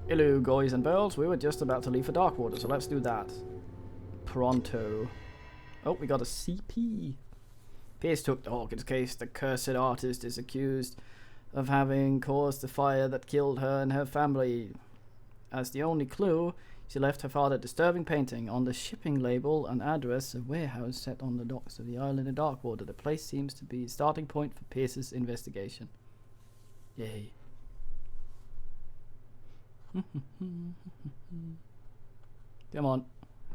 Hello, guys and girls. We were just about to leave for Darkwater, so let's do that. Pronto. Oh, we got a CP. Pierce took the Hawkins case. The cursed artist is accused of having caused the fire that killed her and her family. As the only clue, she left her father a disturbing painting. On the shipping label and address, a warehouse set on the docks of the island in Darkwater. The place seems to be a starting point for Pierce's investigation. Yay. Come on.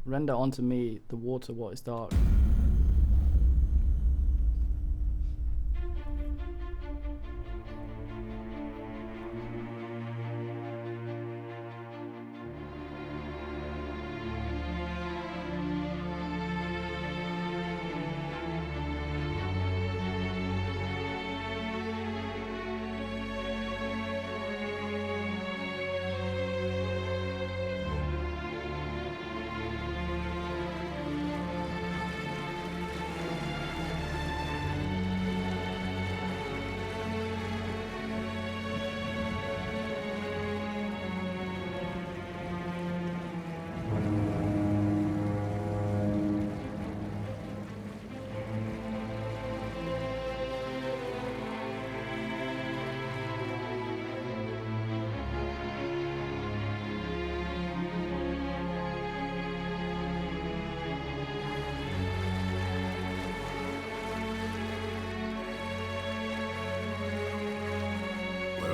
Render onto me the water what is dark.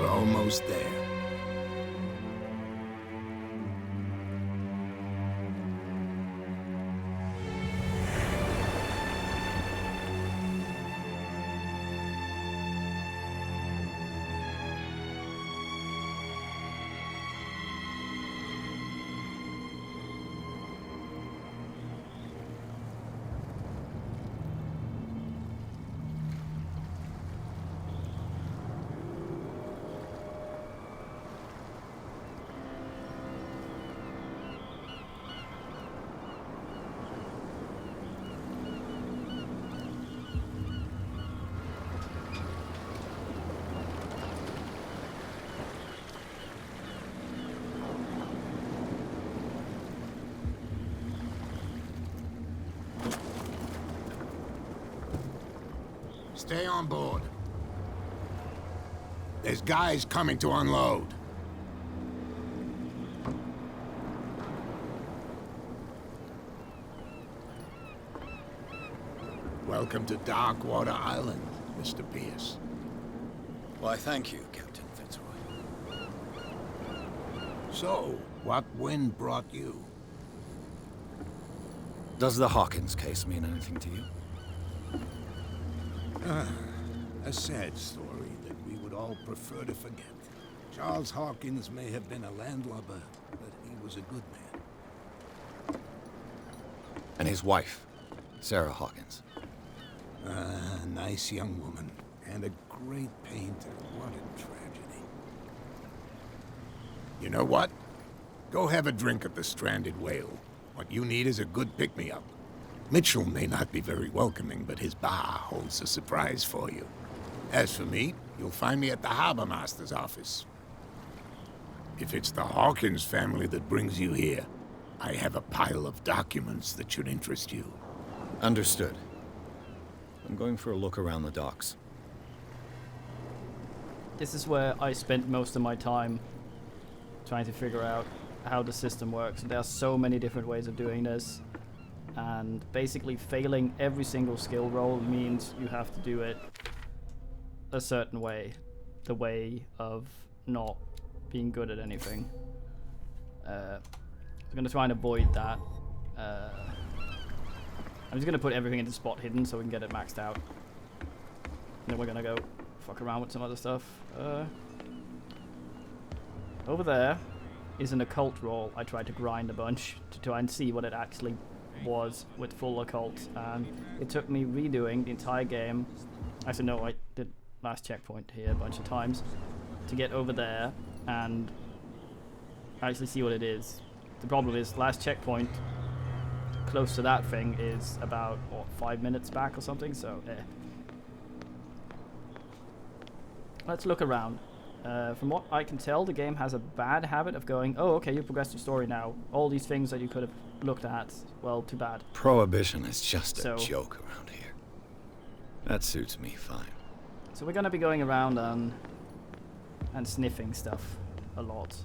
Almost there. Stay on board. There's guys coming to unload. Welcome to Darkwater Island, Mr. Pierce. Why, thank you, Captain Fitzroy. So, what wind brought you? Does the Hawkins case mean anything to you? A sad story that we would all prefer to forget. Charles Hawkins may have been a landlubber, but he was a good man. And his wife, Sarah Hawkins. A nice young woman, and a great painter. What a tragedy. You know what? Go have a drink at the Stranded Whale. What you need is a good pick-me-up. Mitchell may not be very welcoming, but his bar holds a surprise for you. As for me, you'll find me at the Harbor Master's office. If it's the Hawkins family that brings you here, I have a pile of documents that should interest you. Understood. I'm going for a look around the docks. This is where I spent most of my time trying to figure out how the system works. There are so many different ways of doing this. And basically failing every single skill roll means you have to do it a certain way. The way of not being good at anything. I'm going to try and avoid that. I'm just going to put everything into spot hidden so we can get it maxed out. And then we're going to go fuck around with some other stuff. Over there is an occult roll. I tried to grind a bunch to try and see what it actually was with full occult, and it took me redoing the entire game. Actually, no, I did last checkpoint here a bunch of times to get over there and actually see what it is. The problem is, last checkpoint close to that thing is about, what, 5 minutes back or something, so let's look around. From what I can tell, the game has a bad habit of going, oh, okay, you've progressed your story now. All these things that you could have looked at, well, too bad. Prohibition is just a So- joke around here. That suits me fine. So we're going to be going around and sniffing stuff a lot.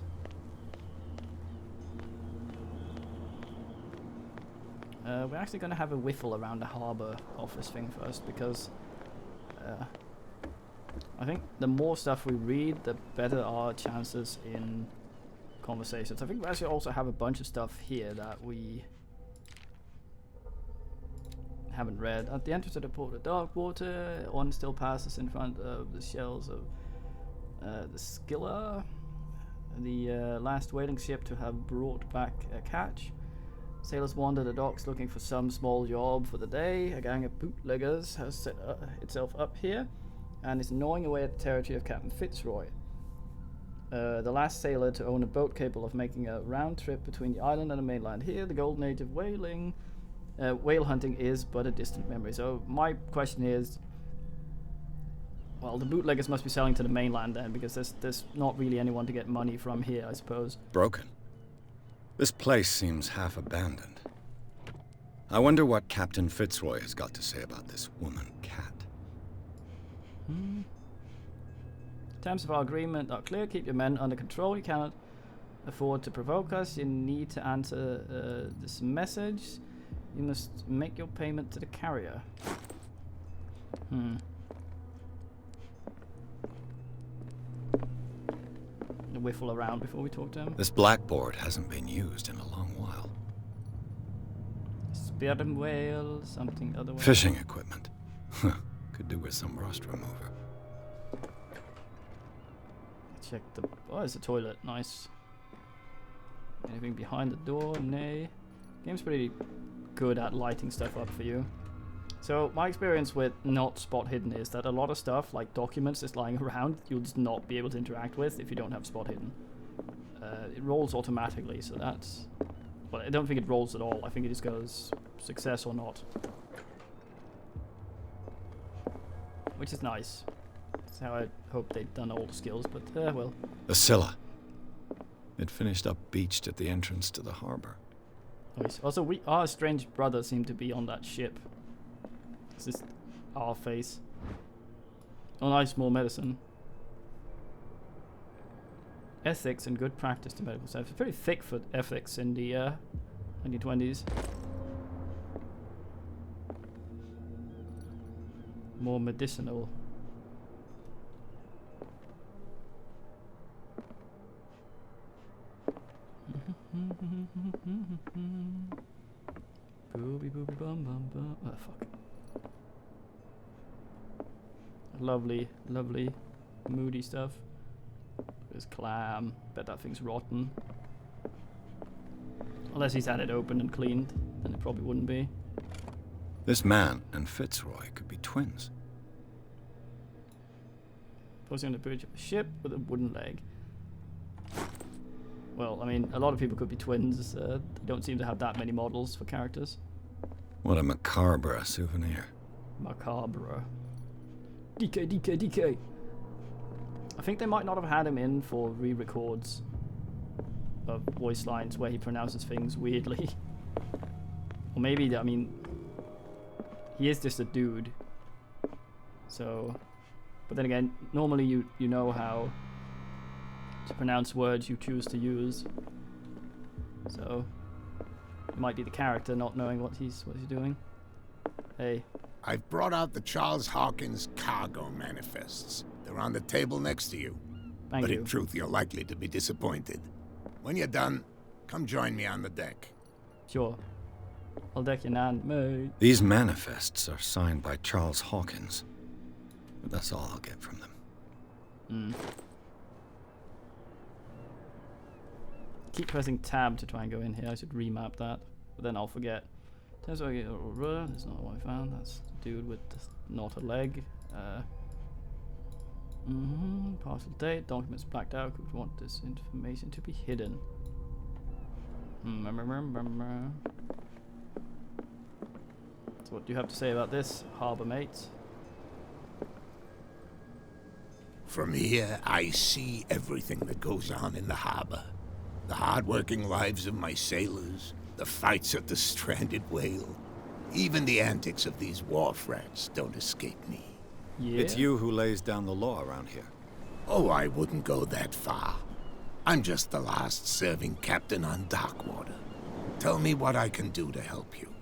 We're actually going to have a whiffle around the harbour office thing first, because I think the more stuff we read, the better our chances in conversations. I think we actually also have a bunch of stuff here that we haven't read. At the entrance of the port of dark water, one still passes in front of the shells of the Skilla, the last whaling ship to have brought back a catch. Sailors wander the docks looking for some small job for the day. A gang of bootleggers has set itself up here and is gnawing away at the territory of Captain Fitzroy, the last sailor to own a boat capable of making a round trip between the island and the mainland. Here, the golden age of whale hunting is but a distant memory. So my question is, well, the bootleggers must be selling to the mainland then, because there's not really anyone to get money from here, I suppose. Broken. This place seems half abandoned. I wonder what Captain Fitzroy has got to say about this woman cat. Terms of our agreement are clear. Keep your men under control. You cannot afford to provoke us. You need to answer this message. You must make your payment to the carrier. Whiffle around before we talk to him. This blackboard hasn't been used in a long while. Sperm whale, something other way. Fishing equipment. Could do with some rust remover. Check the... Oh, it's a toilet. Nice. Anything behind the door? Nay. Game's pretty good at lighting stuff up for you. So my experience with not spot hidden is that a lot of stuff, like documents just lying around, you'll just not be able to interact with if you don't have spot hidden. It rolls automatically, so that's... Well, I don't think it rolls at all. I think it just goes success or not. Which is nice. That's how I hope they'd done all the skills, but well. The Scylla. It finished up beached at the entrance to the harbor. Nice. Also, our strange brother seemed to be on that ship. This is our face. Oh, nice, more medicine. Ethics and good practice to medical science. It's pretty thick for ethics in the 1920s. More medicinal. Booby booby bum bum bum. Oh, fuck. Lovely, lovely, moody stuff. There's clam. Bet that thing's rotten. Unless he's had it opened and cleaned, then it probably wouldn't be. This man and Fitzroy could be twins. Posing on the bridge of a ship with a wooden leg. Well, I mean, a lot of people could be twins. They don't seem to have that many models for characters. What a macabre souvenir. Macabre. DK, DK, DK. I think they might not have had him in for re-records of voice lines where he pronounces things weirdly. Or maybe, I mean, he is just a dude. So, but then again, normally you know how to pronounce words you choose to use. So, it might be the character not knowing what he's doing. Hey. I've brought out the Charles Hawkins cargo manifests. They're on the table next to you. Thank But you. in truth, you're likely to be disappointed. When you're done, come join me on the deck. Sure. I'll deck your nan, mate. These manifests are signed by Charles Hawkins. But that's all I'll get from them. Keep pressing tab to try and go in here. I should remap that, but then I'll forget. That's not what I found. That's the dude with not a leg. Parcel date. Documents blacked out. Could want this information to be hidden. So what do you have to say about this, harbour mate? From here, I see everything that goes on in the harbor. The hard-working lives of my sailors, the fights at the stranded whale. Even the antics of these wharf rats don't escape me. Yeah. It's you who lays down the law around here. Oh, I wouldn't go that far. I'm just the last serving captain on Darkwater. Tell me what I can do to help you.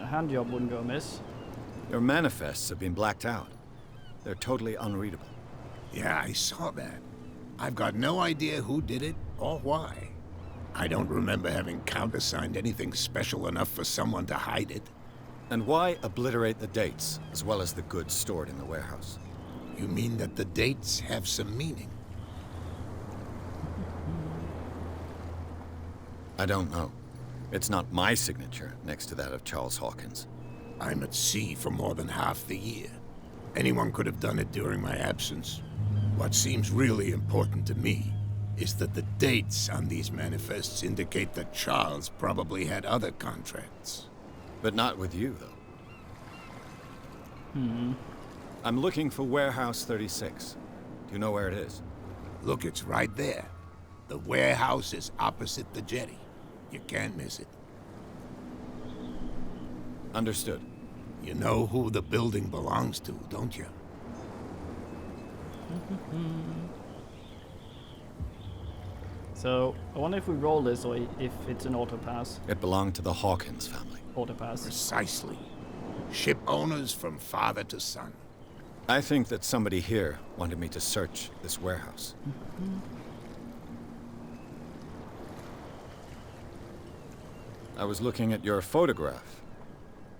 A hand job wouldn't go amiss. Your manifests have been blacked out. They're totally unreadable. Yeah, I saw that. I've got no idea who did it or why. I don't remember having countersigned anything special enough for someone to hide it. And why obliterate the dates, as well as the goods stored in the warehouse? You mean that the dates have some meaning? I don't know. It's not my signature next to that of Charles Hawkins. I'm at sea for more than half the year. Anyone could have done it during my absence. What seems really important to me is that the dates on these manifests indicate that Charles probably had other contracts. But not with you, though. I'm looking for Warehouse 36. Do you know where it is? Look, it's right there. The warehouse is opposite the jetty. You can't miss it. Understood. You know who the building belongs to, don't you? So, I wonder if we roll this or if it's an auto pass. It belonged to the Hawkins family. Auto pass. Precisely. Ship owners from father to son. I think that somebody here wanted me to search this warehouse. I was looking at your photograph.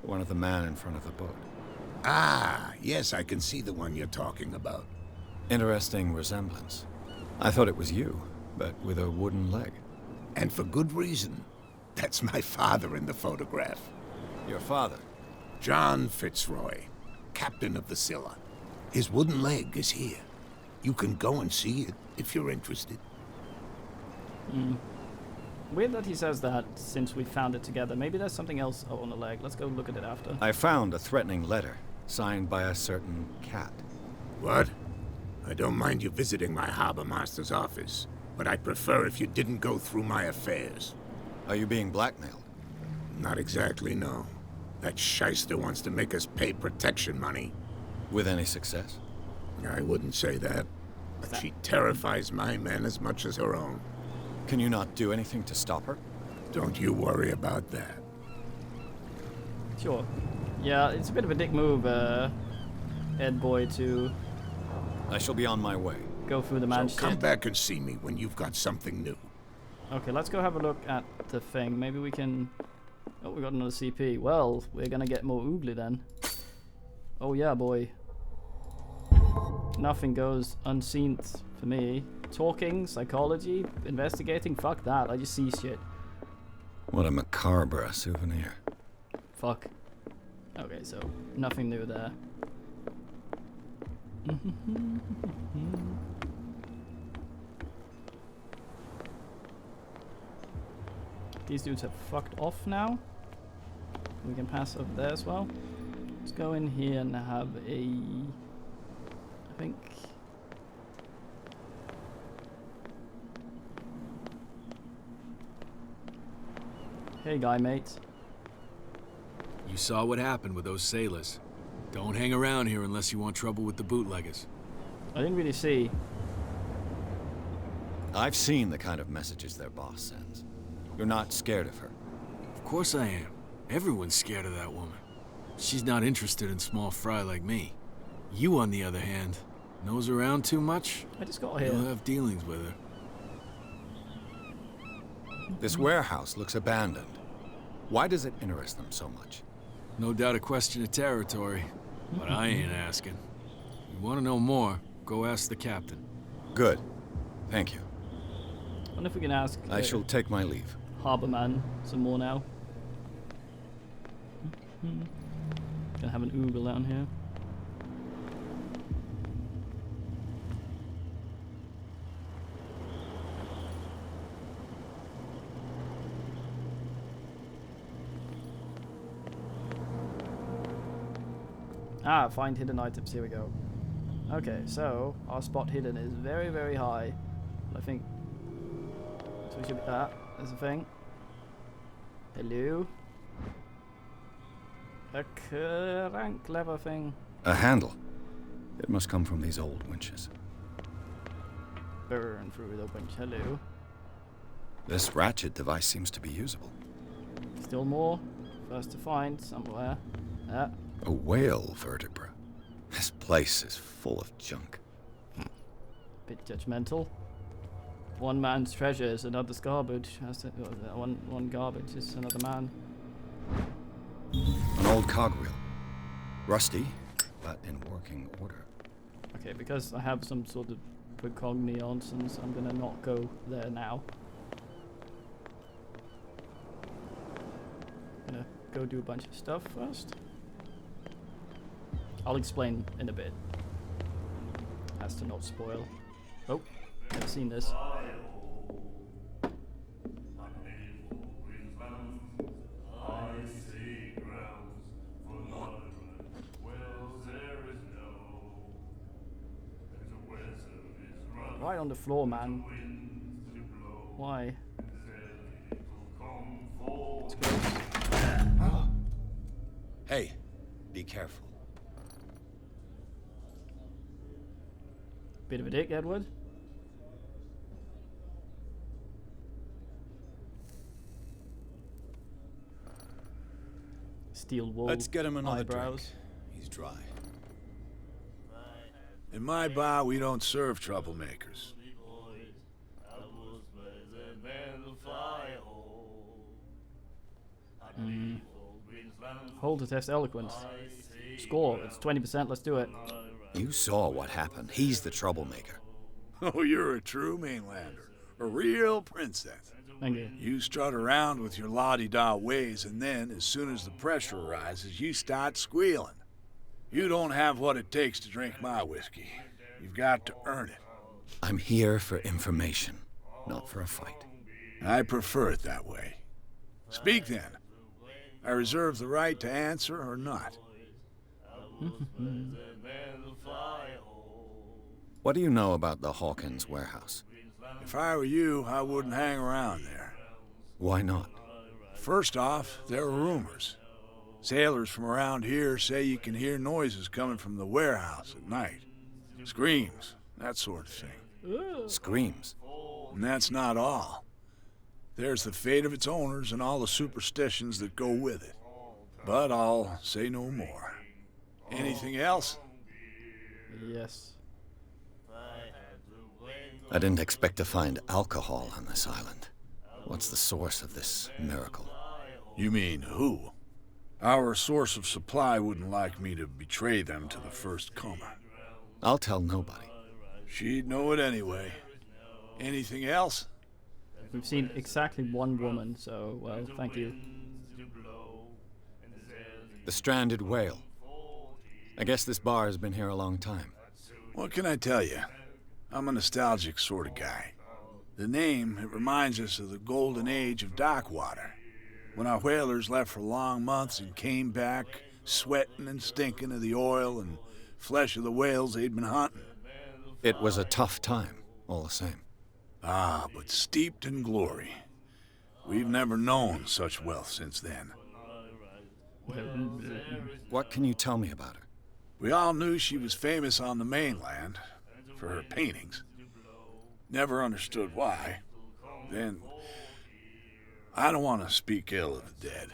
One of the man in front of the boat. Ah, yes, I can see the one you're talking about. Interesting resemblance. I thought it was you, but with a wooden leg. And for good reason. That's my father in the photograph. Your father? John Fitzroy, captain of the Scylla. His wooden leg is here. You can go and see it if you're interested. Weird that he says that since we found it together. Maybe there's something else on the leg. Let's go look at it after. I found a threatening letter, signed by a certain cat. What? I don't mind you visiting my harbor master's office, but I'd prefer if you didn't go through my affairs. Are you being blackmailed? Not exactly, no. That shyster wants to make us pay protection money. With any success? I wouldn't say that, but she terrifies my men as much as her own. Can you not do anything to stop her? Don't you worry about that. Sure. Yeah, it's a bit of a dick move, Ed Boy, to I shall be on my way. go through the man So come shit. back and see me when you've got something new. Okay, let's go have a look at the thing. Maybe we can... Oh, we got another CP. Well, we're gonna get more oogly then. Oh yeah, boy. Nothing goes unseen for me. Talking, psychology, investigating, fuck that. I just see shit. What a macabre souvenir. Fuck. Okay, so nothing new there. These dudes have fucked off now. We can pass over there as well. Let's go in here and have a... I think... Hey guy, mate. You saw what happened with those sailors. Don't hang around here unless you want trouble with the bootleggers. I didn't really see. I've seen the kind of messages their boss sends. You're not scared of her. Of course I am. Everyone's scared of that woman. She's not interested in small fry like me. You, on the other hand, nose around too much, I just got here. you'll have dealings with her. This warehouse looks abandoned. Why does it interest them so much? No doubt a question of territory, but I ain't asking. You want to know more, go ask the captain. Good. Thank you. I wonder if we can ask I shall take my leave. Harborman some more now. Gonna have an oogle down here. Ah, find hidden items. Here we go. Okay, so our spot hidden is very, very high. I think so. We should be. There's a thing. Hello. A crank lever thing. A handle. It must come from these old winches. Burn through the winch. Hello. This ratchet device seems to be usable. Still more. First to find somewhere. A whale vertebra. This place is full of junk. Bit judgmental. One man's treasure is another's garbage. One garbage is another man. An old cogwheel. Rusty, but in working order. Okay, because I have some sort of precognitions, I'm gonna not go there now. Gonna go do a bunch of stuff first. I'll explain in a bit. Has to not spoil. Oh, never seen this. Right on the floor, man. Why? It's gross. Hey, be careful. Bit of a dick, Edward. Steel wool. Let's get him another eyebrows. drink. He's dry. In my bar, we don't serve troublemakers. Hold to test eloquence. Score. It's 20%. Let's do it. You saw what happened. He's the troublemaker. Oh, you're a true mainlander. A real princess. Thank you. You strut around with your la-di-da ways, and then, as soon as the pressure arises, you start squealing. You don't have what it takes to drink my whiskey. You've got to earn it. I'm here for information, not for a fight. I prefer it that way. Speak then. I reserve the right to answer or not. What do you know about the Hawkins warehouse? If I were you, I wouldn't hang around there. Why not? First off, there are rumors. Sailors from around here say you can hear noises coming from the warehouse at night. Screams, that sort of thing. Screams. And that's not all. There's the fate of its owners and all the superstitions that go with it. But I'll say no more. Anything else? Yes. I didn't expect to find alcohol on this island. What's the source of this miracle? You mean who? Our source of supply wouldn't like me to betray them to the first comer. I'll tell nobody. She'd know it anyway. Anything else? We've seen exactly one woman, so, well, thank you. The stranded whale. I guess this bar has been here a long time. What can I tell you? I'm a nostalgic sort of guy. The name, it reminds us of the golden age of dockwater, when our whalers left for long months and came back sweating and stinking of the oil and flesh of the whales they'd been hunting. It was a tough time, all the same. Ah, but steeped in glory. We've never known such wealth since then. What can you tell me about her? We all knew she was famous on the mainland for her paintings. Never understood why. Then, I don't want to speak ill of the dead.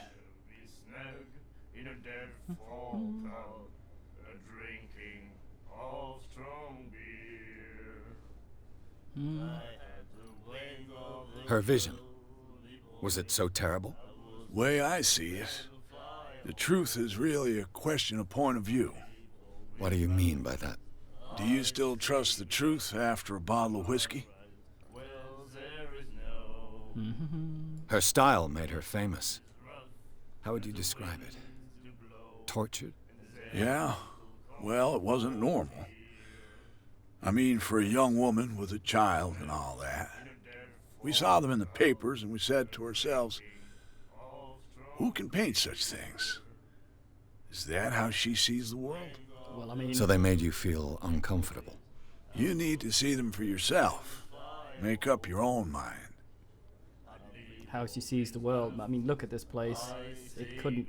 Her vision. Was it so terrible? Way I see it, the truth is really a question of point of view. What do you mean by that? Do you still trust the truth after a bottle of whiskey? Her style made her famous. How would you describe it? Tortured? Yeah, well, it wasn't normal. I mean, for a young woman with a child and all that. We saw them in the papers and we said to ourselves, who can paint such things? Is that how she sees the world? Well, I mean... So they made you feel uncomfortable. You need to see them for yourself. Make up your own mind. how she sees the world. I mean, look at this place. It couldn't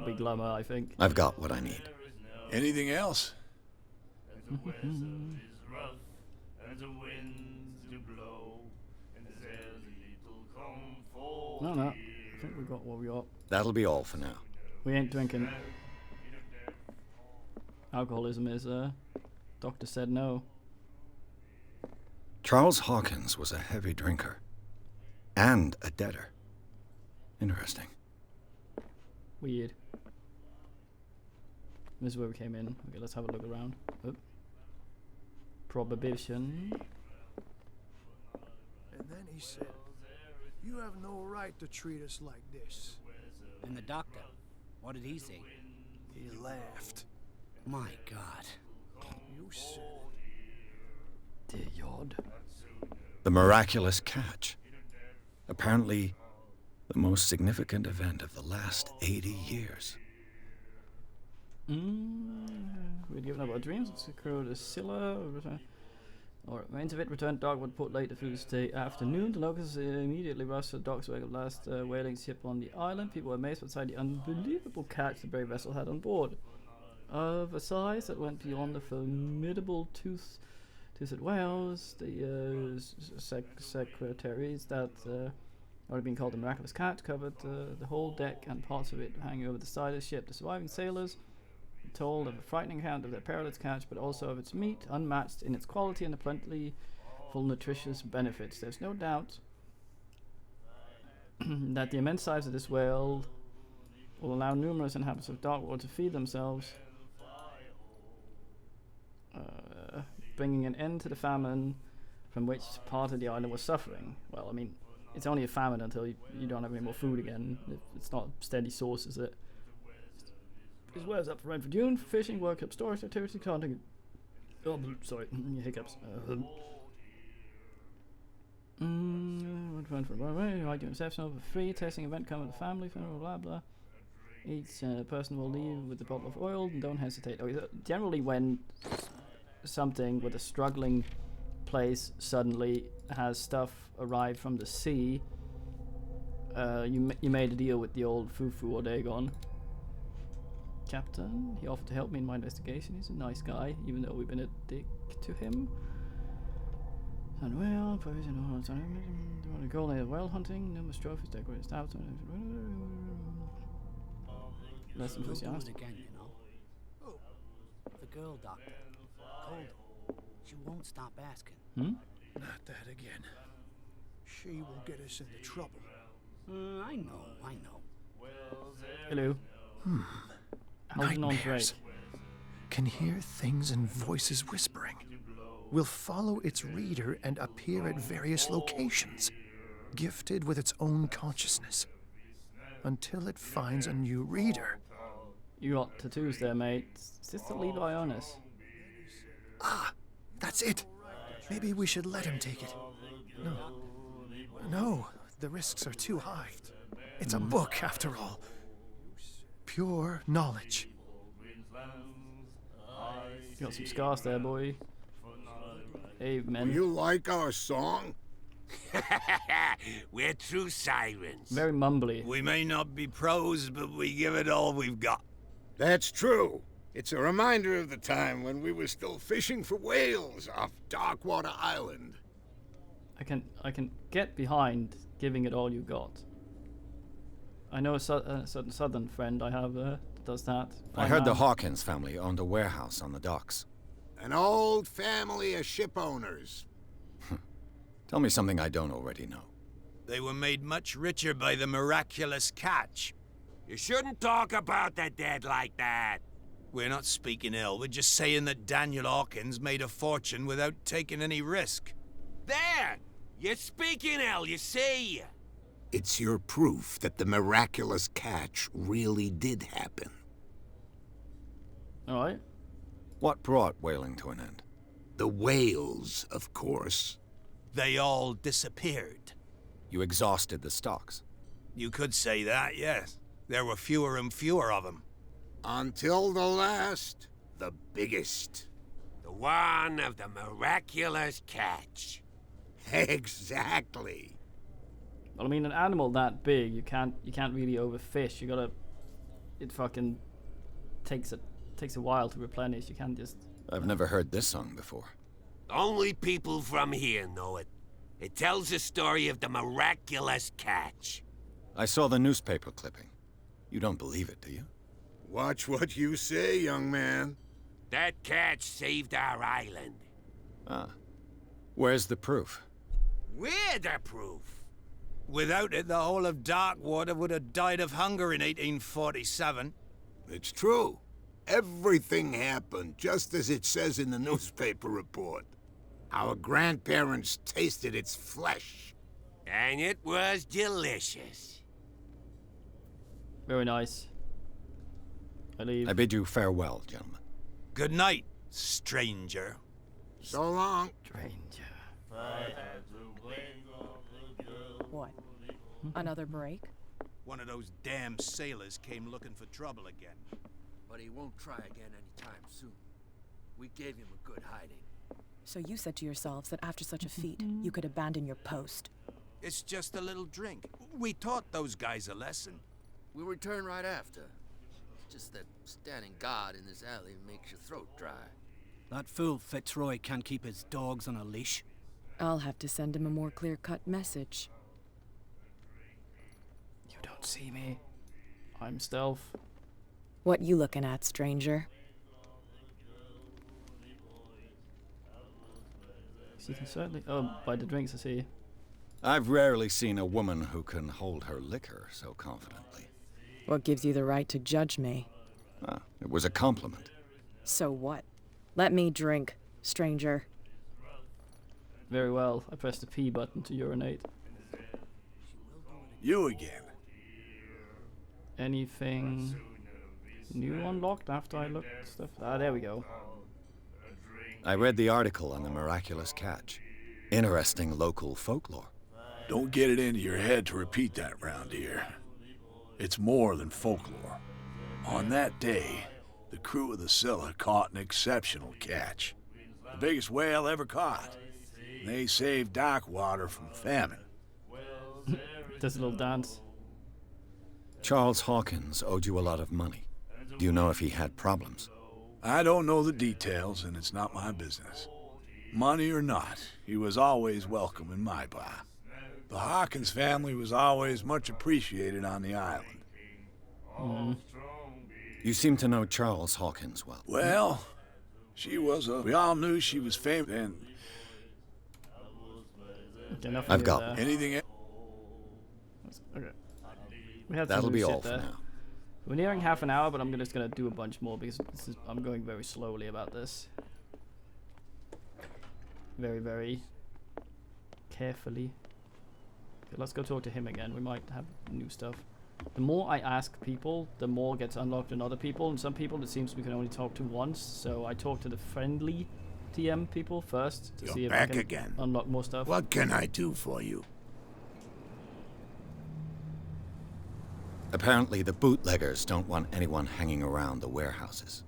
be glummer, I think. I've got what I need. Anything else? No, I think we got what we got. That'll be all for now. We ain't drinking. Alcoholism is, doctor said no. Charles Hawkins was a heavy drinker. And a debtor. Interesting. Weird. This is where we came in. Okay, let's have a look around. Oh. Prohibition. And then he said, "You have no right to treat us like this." And the doctor, what did he say? He laughed. My God. You said Dear God. The miraculous catch. Apparently, the most significant event of the last 80 years. We'd given up our dreams. It's accrued as Scylla. Or remains of it returned Dogwood Port later Tuesday afternoon. The locusts immediately rushed to the docks where the last whaling ship on the island. People were amazed outside the unbelievable catch the brave vessel had on board. Of a size that went beyond the formidable toothed whales, the secretaries that already been called the miraculous catch covered the whole deck and parts of it hanging over the side of the ship. The surviving sailors told of a frightening account of their perilous catch, but also of its meat, unmatched in its quality and the plentiful nutritious benefits. There's no doubt that the immense size of this whale will allow numerous inhabitants of Darkwater to feed themselves, bringing an end to the famine from which part of the island was suffering. Well, I mean, it's only a famine until you don't have any more food again. It's not steady source, is it? As well as up for rent for June, for fishing, workup, storage activity, counting. Oh, sorry, hiccups. Rent for right, exceptional for free, testing event, come with the family, funeral, blah blah. Each person will leave with a bottle of oil and don't hesitate. Okay, so generally, when something with a struggling place suddenly has stuff arrive from the sea, you made a deal with the old Fufu or Dagon. Captain, he offered to help me in my investigation. He's a nice guy, even though we've been a dick to him. And well, provision all the time. The goal is whale hunting, numerous trophies, decorated stouts. Less You'll do it enthusiastic. again, you know. Oh. The girl doctor. Cold. She won't stop asking. not that again. She will get us into trouble. I know. Hello. Algernon Nightmares. Drake. Can hear things and voices whispering. Will follow its reader and appear at various locations, gifted with its own consciousness, until it finds a new reader. You got tattoos there, mate. Is this the Levi Ionis? Ah, that's it. Maybe we should let him take it. No, the risks are too high. It's a book, after all. Pure knowledge. You got some scars there, boy. Hey, man. You like our song? We're true sirens. Very mumbly. We may not be pros, but we give it all we've got. That's true. It's a reminder of the time when we were still fishing for whales off Darkwater Island. I can get behind giving it all you got. I know a certain southern friend I have that does that. I heard the Hawkins family owned a warehouse on the docks. An old family of ship owners. Tell me something I don't already know. They were made much richer by the miraculous catch. You shouldn't talk about the dead like that. We're not speaking ill. We're just saying that Daniel Hawkins made a fortune without taking any risk. There! You're speaking ill, you see. It's your proof that the miraculous catch really did happen. Alright. What brought whaling to an end? The whales, of course. They all disappeared. You exhausted the stocks. You could say that, yes. There were fewer and fewer of them. Until the last, the biggest. The one of the miraculous catch. Exactly. Well, I mean, an animal that big, you can't really overfish. You gotta. It fucking takes a while to replenish. You can't just. I've never heard this song before. Only people from here know it. It tells the story of the miraculous catch. I saw the newspaper clipping. You don't believe it, do you? Watch what you say, young man. That catch saved our island. Ah. Where's the proof? We're the proof. Without it, the whole of Darkwater would have died of hunger in 1847. It's true. Everything happened just as it says in the newspaper report. Our grandparents tasted its flesh. And it was delicious. Very nice. I leave. I bid you farewell, gentlemen. Good night, stranger. So long. Stranger. What? Another break? One of those damn sailors came looking for trouble again. But he won't try again anytime soon. We gave him a good hiding. So you said to yourselves that after such a feat, you could abandon your post. It's just a little drink. We taught those guys a lesson. We'll return right after. It's just that standing guard in this alley makes your throat dry. That fool Fitzroy can't keep his dogs on a leash. I'll have to send him a more clear-cut message. You don't see me. I'm stealth. What you looking at, stranger? You can certainly. Oh, by the drinks, I see. I've rarely seen a woman who can hold her liquor so confidently. What gives you the right to judge me? Ah, it was a compliment. So what? Let me drink, stranger. Very well. I pressed the P button to urinate. You again. Anything new unlocked after I looked at stuff? Ah, there we go. I read the article on the miraculous catch. Interesting local folklore. Don't get it into your head to repeat that round here. It's more than folklore. On that day, the crew of the Scylla caught an exceptional catch. The biggest whale ever caught. They saved Darkwater from famine. Does a little dance. Charles Hawkins owed you a lot of money. Do you know if he had problems? I don't know the details, and it's not my business. Money or not, he was always welcome in my bar. The Hawkins family was always much appreciated on the island. You seem to know Charles Hawkins well. Well, we all knew she was famous, and Okay, enough I've of got there. anything else. Okay. We had That'll some be new all shit for there. now. We're nearing half an hour, but I'm just gonna do a bunch more because I'm going very slowly about this. Very, very carefully. Okay, let's go talk to him again. We might have new stuff. The more I ask people, the more gets unlocked in other people. And some people, it seems we can only talk to once. So I talk to the friendly TM people first to You're see if back I can again. unlock more stuff. What can I do for you? Apparently the bootleggers don't want anyone hanging around the warehouses.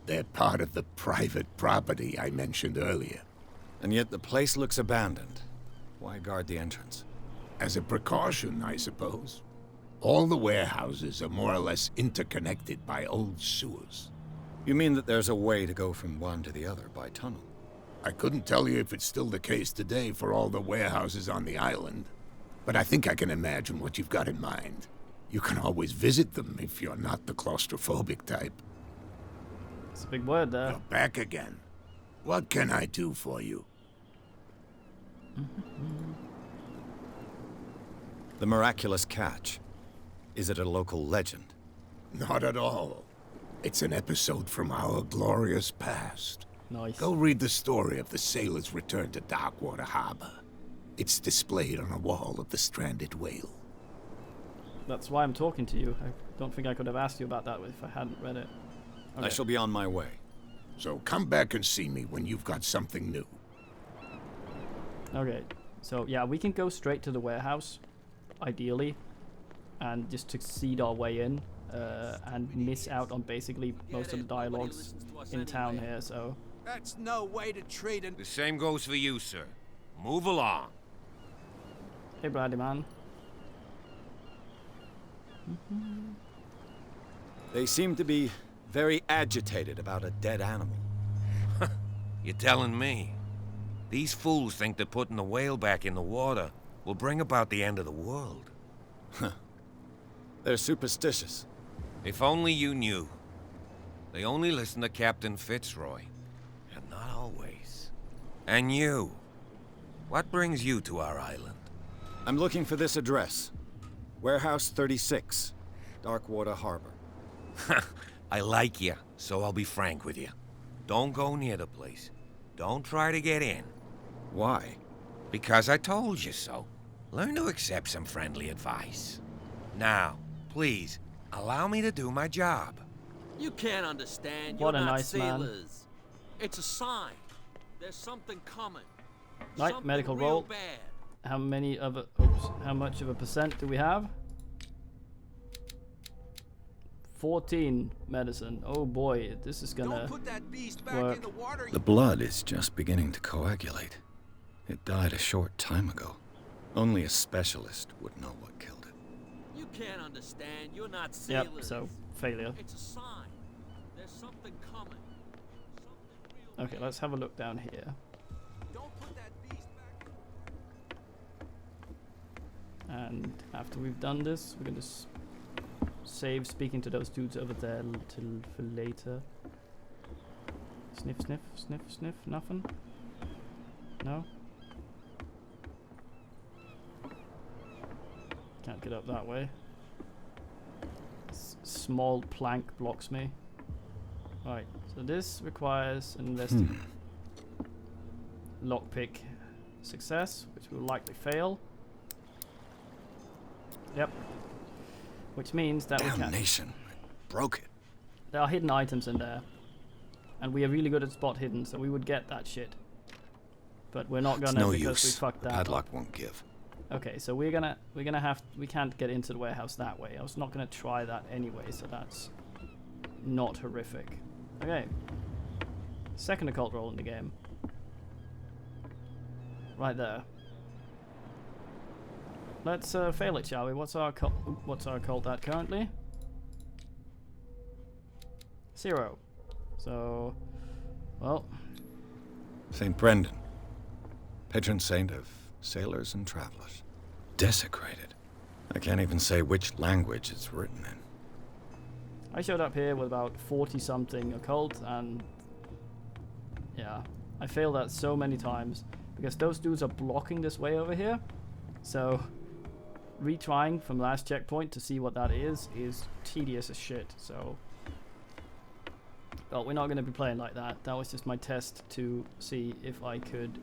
They're part of the private property I mentioned earlier. And yet the place looks abandoned. Why guard the entrance? As a precaution, I suppose. All the warehouses are more or less interconnected by old sewers. You mean that there's a way to go from one to the other by tunnel? I couldn't tell you if it's still the case today for all the warehouses on the island, but I think I can imagine what you've got in mind. You can always visit them if you're not the claustrophobic type. It's a big word there. You're back again. What can I do for you? The miraculous catch. Is it a local legend? Not at all. It's an episode from our glorious past. Nice. Go read the story of the sailor's return to Darkwater Harbor. It's displayed on a wall of the stranded whale. That's why I'm talking to you. I don't think I could have asked you about that if I hadn't read it. Okay. I shall be on my way. So come back and see me when you've got something new. Okay, so yeah, we can go straight to the warehouse, ideally, and just succeed our way in. and miss out on basically most of the dialogues in town here, so... That's no way to treat an... The same goes for you, sir. Move along. Hey, Brady man. They seem to be very agitated about a dead animal. You're telling me? These fools think that putting the whale back in the water will bring about the end of the world. They're superstitious. If only you knew. They only listen to Captain Fitzroy. And not always. And you. What brings you to our island? I'm looking for this address. Warehouse 36, Darkwater Harbor. I like you, so I'll be frank with you. Don't go near the place. Don't try to get in. Why? Because I told you so. Learn to accept some friendly advice. Now, please, allow me to do my job. You can't understand. What You're a not nice man. sailors. It's a sign. There's something coming. Right, Something medical real roll. bad. How much of a percent do we have? 14 medicine. Oh boy, this is gonna Don't put that beast back work. in the water. The blood is just beginning to coagulate. It died a short time ago. Only a specialist would know what killed it. You can't understand. You're not sailors. Yep, so failure. It's a sign. There's something coming. Something real Okay, bad. let's have a look down here. Don't put that beast back. And after we've done this, we're gonna save speaking to those dudes over there till for later. Sniff, sniff, sniff, sniff. Nothing. No. Can't get up that way. Small plank blocks me. Right, so this requires an investigation. Lockpick success, which will likely fail. Yep. Which means that we can. Damnation. Broke it. There are hidden items in there. And we are really good at spot hidden, so we would get that shit. But we're not It's gonna no because use. we fucked The that up. padlock won't give. Okay, so we can't get into the warehouse that way. I was not gonna try that anyway, so that's not horrific. Okay. Second occult roll in the game. Right there. Let's fail it, shall we? What's our occult at currently? 0. So, well, St. Brendan, patron saint of sailors and travelers. Desecrated. I can't even say which language it's written in. I showed up here with about 40-something occult, and yeah, I failed that so many times because those dudes are blocking this way over here. So, retrying from last checkpoint to see what that is tedious as shit. So, well, we're not going to be playing like that. That was just my test to see if I could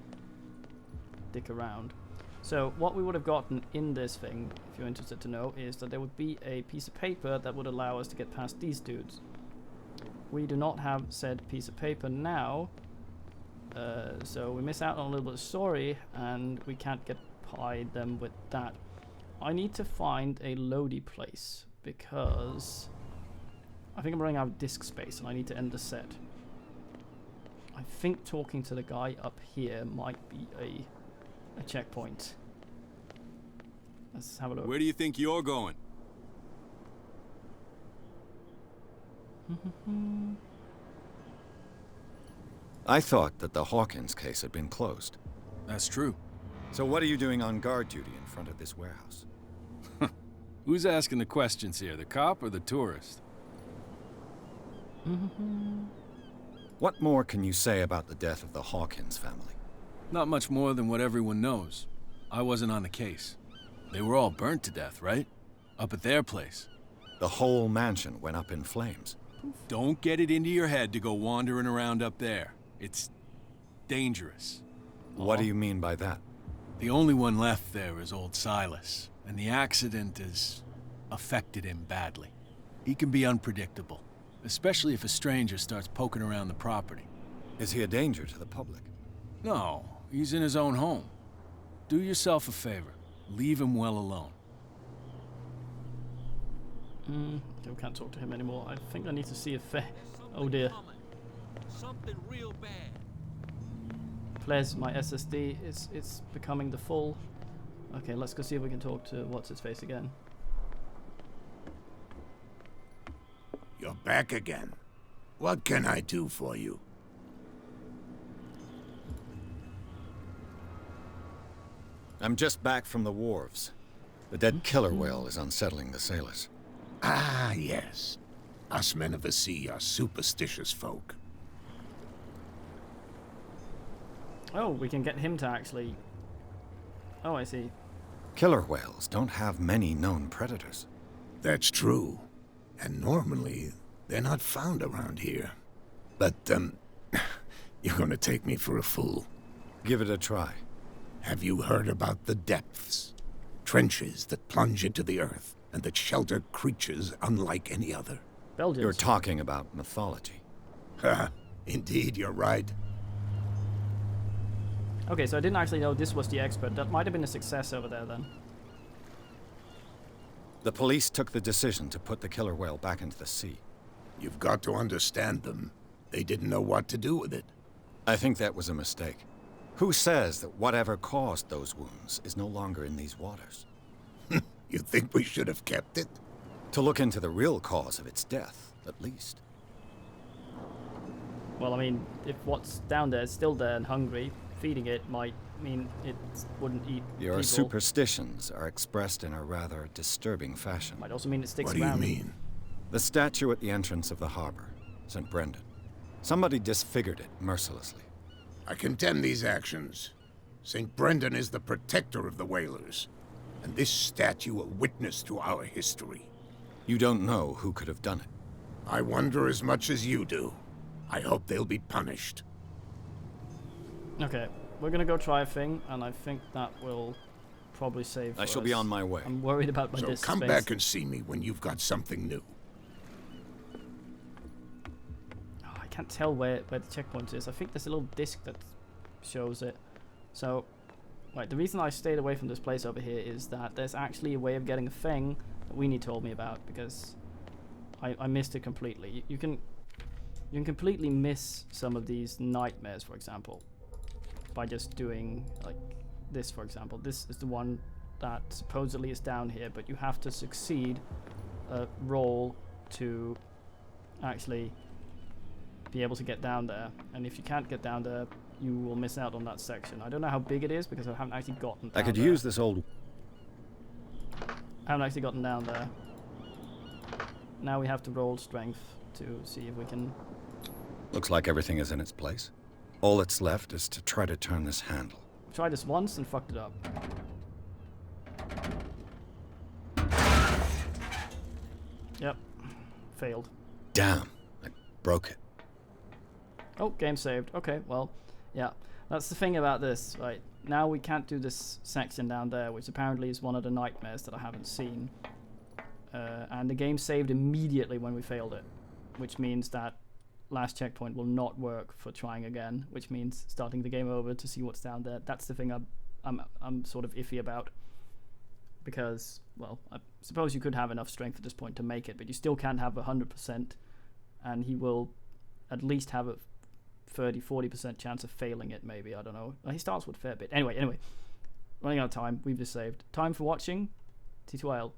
dick around. So what we would have gotten in this thing, if you're interested to know, is that there would be a piece of paper that would allow us to get past these dudes. We do not have said piece of paper now, so we miss out on a little bit of story, and we can't get by them with that. I need to find a loady place, because I think I'm running out of disk space, and I need to end the set. I think talking to the guy up here might be a checkpoint. Let's have a look. Where do you think you're going? I thought that the Hawkins case had been closed. That's true. So what are you doing on guard duty in front of this warehouse? Who's asking the questions here, the cop or the tourist? What more can you say about the death of the Hawkins family? Not much more than what everyone knows. I wasn't on the case. They were all burnt to death, right? Up at their place. The whole mansion went up in flames. Don't get it into your head to go wandering around up there. It's dangerous. What do you mean by that? The only one left there is old Silas, and the accident has affected him badly. He can be unpredictable, especially if a stranger starts poking around the property. Is he a danger to the public? No, he's in his own home. Do yourself a favor. Leave him well alone. I can't talk to him anymore. I think I need to see if oh dear. Something real bad. Ples, my SSD it's becoming the full. Okay, let's go see if we can talk to what's his face again. You're back again. What can I do for you? I'm just back from the wharves. The dead killer whale is unsettling the sailors. Ah, yes. Us men of the sea are superstitious folk. Oh, we can get him to actually... Oh, I see. Killer whales don't have many known predators. That's true. And normally, they're not found around here. But, you're gonna take me for a fool. Give it a try. Have you heard about the depths? Trenches that plunge into the earth and that shelter creatures unlike any other. Belgians. You're talking about mythology. Ha! Indeed, you're right. Okay, so I didn't actually know this was the expert. That might have been a success over there then. The police took the decision to put the killer whale back into the sea. You've got to understand them. They didn't know what to do with it. I think that was a mistake. Who says that whatever caused those wounds is no longer in these waters? You think we should have kept it? To look into the real cause of its death, at least. Well, I mean, if what's down there is still there and hungry, feeding it might mean it wouldn't eat Your people. superstitions are expressed in a rather disturbing fashion. Might also mean it sticks What do around. you mean? The statue at the entrance of the harbor, St. Brendan. Somebody disfigured it mercilessly. I condemn these actions. St. Brendan is the protector of the whalers, and this statue a witness to our history. You don't know who could have done it. I wonder as much as you do. I hope they'll be punished. Okay, we're gonna go try a thing, and I think that will probably save I shall us. be on my way. I'm worried about my So disk come space. back and see me when you've got something new. Oh, I can't tell where the checkpoint is. I think there's a little disc that shows it. So, right, the reason I stayed away from this place over here is that there's actually a way of getting a thing that Weenie told me about, because I missed it completely. You can completely miss some of these nightmares, for example, by just doing like this, for example. This is the one that supposedly is down here, but you have to succeed a roll to actually be able to get down there. And if you can't get down there, you will miss out on that section. I don't know how big it is because I haven't actually gotten down I could there. use this old... I haven't actually gotten down there. Now we have to roll strength to see if we can... Looks like everything is in its place. All that's left is to try to turn this handle. Tried this once and fucked it up. Yep. Failed. Damn, I broke it. Oh, game saved. Okay, well, yeah. That's the thing about this, right? Now we can't do this section down there, which apparently is one of the nightmares that I haven't seen. And the game saved immediately when we failed it, which means that last checkpoint will not work for trying again, which means starting the game over to see what's down there. That's the thing I'm sort of iffy about, because, well, I suppose you could have enough strength at this point to make it, but you still can't have 100%, and he will at least have a 30-40% chance of failing it, maybe. I don't know. Well, he starts with a fair bit. Anyway, running out of time. We've just saved. Time for watching. T2IL.